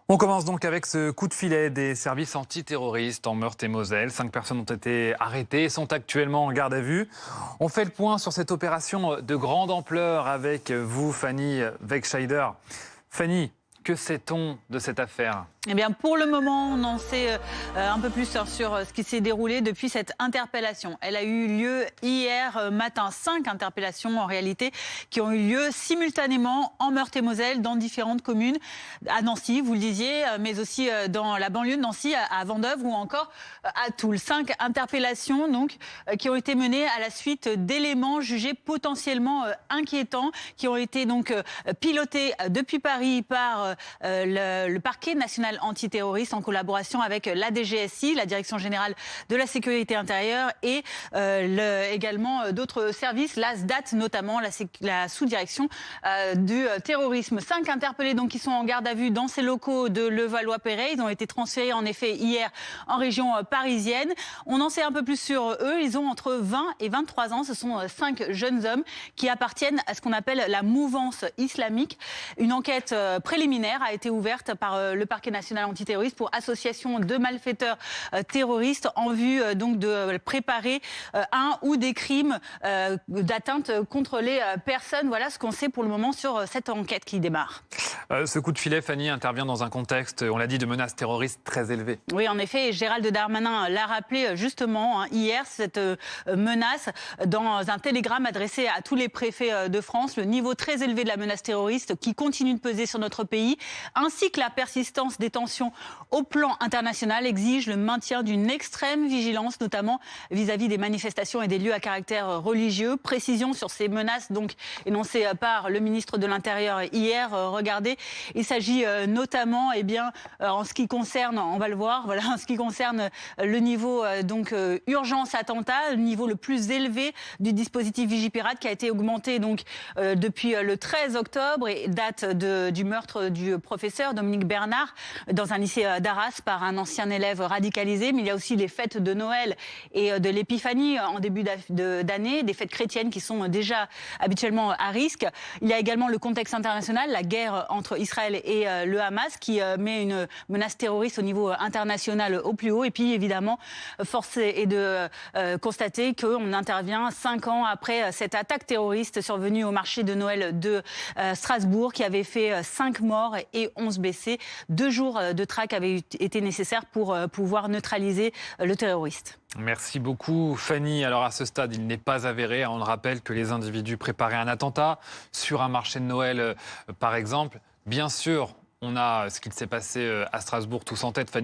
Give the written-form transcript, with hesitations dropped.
On commence donc avec ce coup de filet des services antiterroristes en Meurthe-et-Moselle. 5 personnes ont été arrêtées et sont actuellement en garde à vue. On fait le point sur cette opération de grande ampleur avec vous, Fanny Wegscheider. Fanny, que sait-on de cette affaire ? Eh bien, pour le moment, on en sait un peu plus sur ce qui s'est déroulé depuis cette interpellation. Elle a eu lieu hier matin. 5 interpellations, en réalité, qui ont eu lieu simultanément en Meurthe-et-Moselle, dans différentes communes, à Nancy, vous le disiez, mais aussi dans la banlieue de Nancy, à Vendeuvre ou encore à Toul. 5 interpellations, donc, qui ont été menées à la suite d'éléments jugés potentiellement inquiétants, qui ont été donc pilotés depuis Paris par le parquet national antiterroriste en collaboration avec la DGSI, la Direction générale de la sécurité intérieure, et également d'autres services, la SDAT notamment, la sous-direction du terrorisme. 5 interpellés donc qui sont en garde à vue dans ces locaux de Levallois-Perret. Ils ont été transférés en effet hier en région parisienne. On en sait un peu plus sur eux. Ils ont entre 20 et 23 ans. Ce sont 5 jeunes hommes qui appartiennent à ce qu'on appelle la mouvance islamique. Une enquête préliminaire a été ouverte par le parquet national antiterroriste pour association de malfaiteurs terroristes en vue donc de préparer un ou des crimes d'atteinte contre les personnes. Voilà ce qu'on sait pour le moment sur cette enquête qui démarre. Ce coup de filet, Fanny, intervient dans un contexte, on l'a dit, de menaces terroristes très élevées. Oui, en effet, Gérald Darmanin l'a rappelé justement hier, cette menace, dans un télégramme adressé à tous les préfets de France, le niveau très élevé de la menace terroriste qui continue de peser sur notre pays, ainsi que la persistance des tensions au plan international exige le maintien d'une extrême vigilance, notamment vis-à-vis des manifestations et des lieux à caractère religieux. Précision sur ces menaces donc énoncées par le ministre de l'Intérieur hier. Regardez, il s'agit notamment, en ce qui concerne, on va le voir, voilà, en ce qui concerne le niveau urgence attentat, le niveau le plus élevé du dispositif Vigipirate qui a été augmenté donc depuis le 13 octobre et date du meurtre du professeur Dominique Bernard dans un lycée d'Arras par un ancien élève radicalisé. Mais il y a aussi les fêtes de Noël et de l'Épiphanie en début d'année, des fêtes chrétiennes qui sont déjà habituellement à risque. Il y a également le contexte international, la guerre entre Israël et le Hamas qui met une menace terroriste au niveau international au plus haut. Et puis évidemment, force est de constater qu'on intervient 5 ans après cette attaque terroriste survenue au marché de Noël de Strasbourg qui avait fait 5 morts et 11 blessés. 2 jours de traque avaient été nécessaires pour pouvoir neutraliser le terroriste. Merci beaucoup, Fanny. Alors à ce stade, il n'est pas avéré, on le rappelle, que les individus préparaient un attentat sur un marché de Noël, par exemple. Bien sûr, on a ce qu'il s'est passé à Strasbourg tous en tête, Fanny.